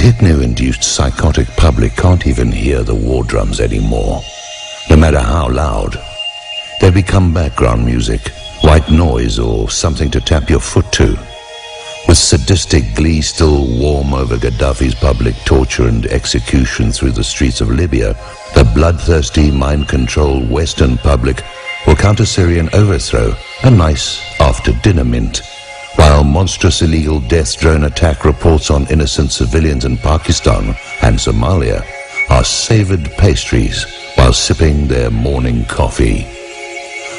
hypno-induced psychotic public can't even hear the war drums anymore, no matter how loud. They become background music, white noise, or something to tap your foot to. With sadistic glee still warm over Gaddafi's public torture and execution through the streets of Libya, the bloodthirsty, mind-controlled Western public will counter Syrian overthrow a nice after-dinner mint, while monstrous illegal death drone attack reports on innocent civilians in Pakistan and Somalia are savored pastries while sipping their morning coffee.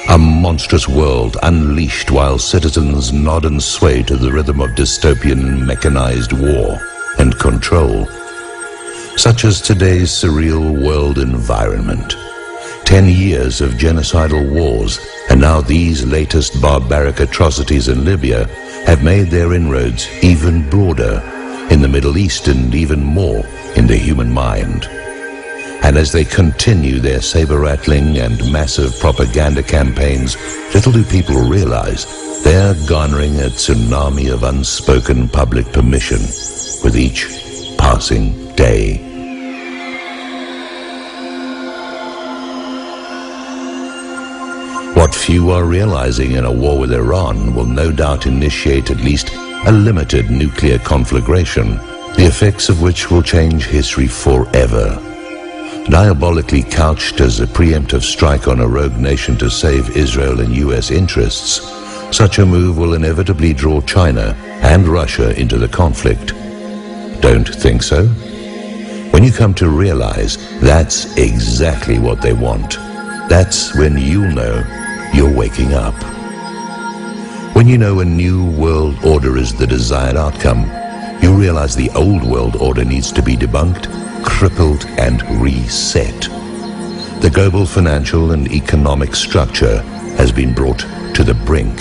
A monstrous world unleashed while citizens nod and sway to the rhythm of dystopian mechanized war and control. Such as today's surreal world environment. 10 years of genocidal wars, and now these latest barbaric atrocities in Libya have made their inroads even broader in the Middle East and even more in the human mind. And as they continue their saber-rattling and massive propaganda campaigns, little do people realize they're garnering a tsunami of unspoken public permission with each passing day. What few are realizing in a war with Iran will no doubt initiate at least a limited nuclear conflagration, the effects of which will change history forever. Diabolically couched as a preemptive strike on a rogue nation to save Israel and US interests, such a move will inevitably draw China and Russia into the conflict. Don't think so? When you come to realize that's exactly what they want, that's when you'll know you're waking up. When you know a new world order is the desired outcome, you realize the old world order needs to be debunked, crippled and reset. The global financial and economic structure has been brought to the brink.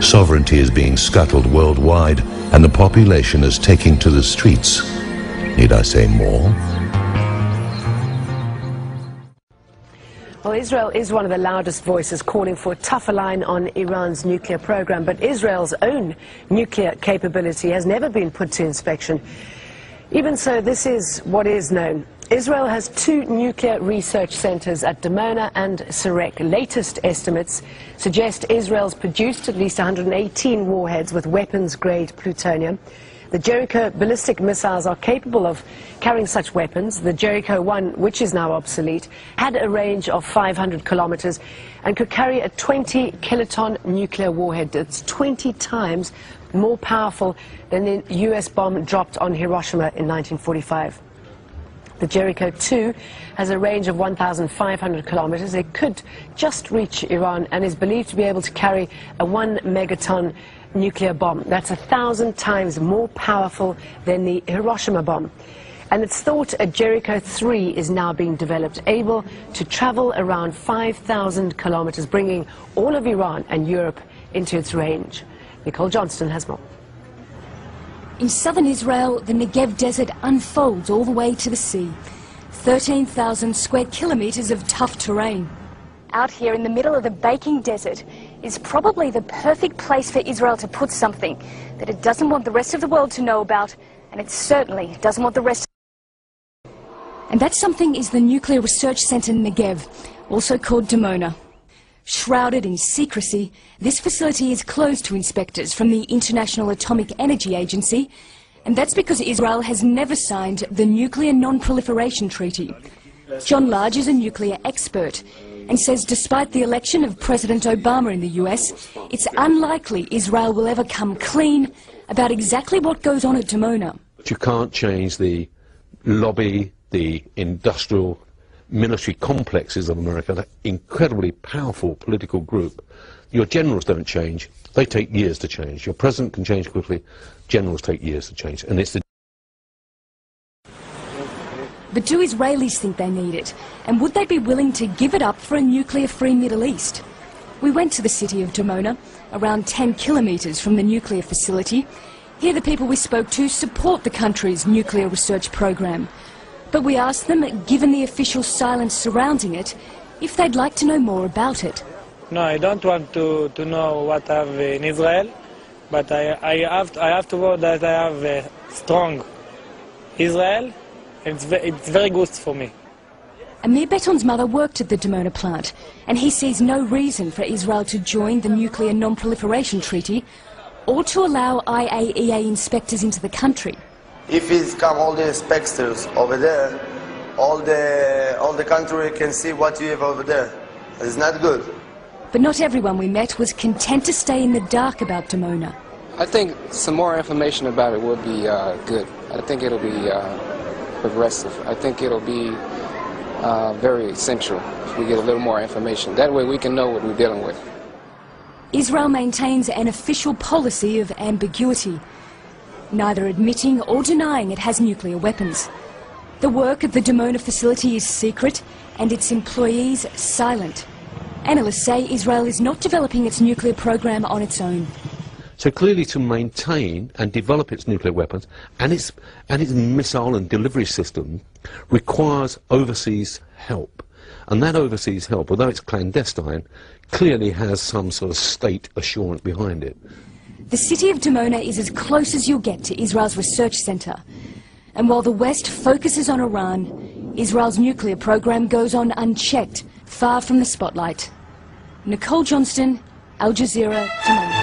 Sovereignty is being scuttled worldwide and the population is taking to the streets. Need I say more? Well, Israel is one of the loudest voices calling for a tougher line on Iran's nuclear program, but Israel's own nuclear capability has never been put to inspection. Even so, this is what is known. Israel has 2 nuclear research centers at Dimona and Sirak. Latest estimates suggest Israel's produced at least 118 warheads with weapons-grade plutonium. The Jericho ballistic missiles are capable of carrying such weapons. The Jericho 1, which is now obsolete, had a range of 500 kilometers and could carry a 20-kiloton nuclear warhead. That's 20 times more powerful than the US bomb dropped on Hiroshima in 1945. The Jericho 2 has a range of 1,500 kilometers. It could just reach Iran and is believed to be able to carry a 1 megaton nuclear bomb. That's 1,000 times more powerful than the Hiroshima bomb. And it's thought a Jericho 3 is now being developed, able to travel around 5,000 kilometers, bringing all of Iran and Europe into its range. Nicole Johnston has more. In southern Israel, the Negev desert unfolds all the way to the sea. 13,000 square kilometers of tough terrain. Out here in the middle of the baking desert is probably the perfect place for Israel to put something that it doesn't want the rest of the world to know about, and it certainly doesn't want the rest. And that something is the Nuclear Research Center Negev, also called Dimona. Shrouded in secrecy, this facility is closed to inspectors from the International Atomic Energy Agency, and that's because Israel has never signed the Nuclear Non-Proliferation Treaty. John Large is a nuclear expert and says despite the election of President Obama in the US, it's unlikely Israel will ever come clean about exactly what goes on at Dimona. You can't change the lobby, the industrial military complexes of America, that incredibly powerful political group. Your generals don't change. They take years to change. Your president can change quickly. Generals take years to change. And it's the... But do Israelis think they need it? And would they be willing to give it up for a nuclear-free Middle East? We went to the city of Dimona, around 10 kilometers from the nuclear facility. Here the people we spoke to support the country's nuclear research program. But we asked them, given the official silence surrounding it, if they'd like to know more about it. No, I don't want to know what I have in Israel, but I have to work that I have strong Israel, and it's very good for me. Amir Beton's mother worked at the Dimona plant, and he sees no reason for Israel to join the Nuclear Non-Proliferation Treaty or to allow IAEA inspectors into the country. If it's come all the inspectors over there, all the country can see what you have over there. It's not good. But not everyone we met was content to stay in the dark about Dimona. I think some more information about it would be good. I think it'll be progressive. I think it'll be very essential if we get a little more information. That way we can know what we're dealing with. Israel maintains an official policy of ambiguity, neither admitting or denying it has nuclear weapons. The work at the Dimona facility is secret and its employees silent. Analysts say Israel is not developing its nuclear program on its own. So clearly to maintain and develop its nuclear weapons and its missile and delivery system requires overseas help. And that overseas help, although it's clandestine, clearly has some sort of state assurance behind it. The city of Dimona is as close as you'll get to Israel's research centre. And while the West focuses on Iran, Israel's nuclear program goes on unchecked, far from the spotlight. Nicole Johnston, Al Jazeera, Dimona.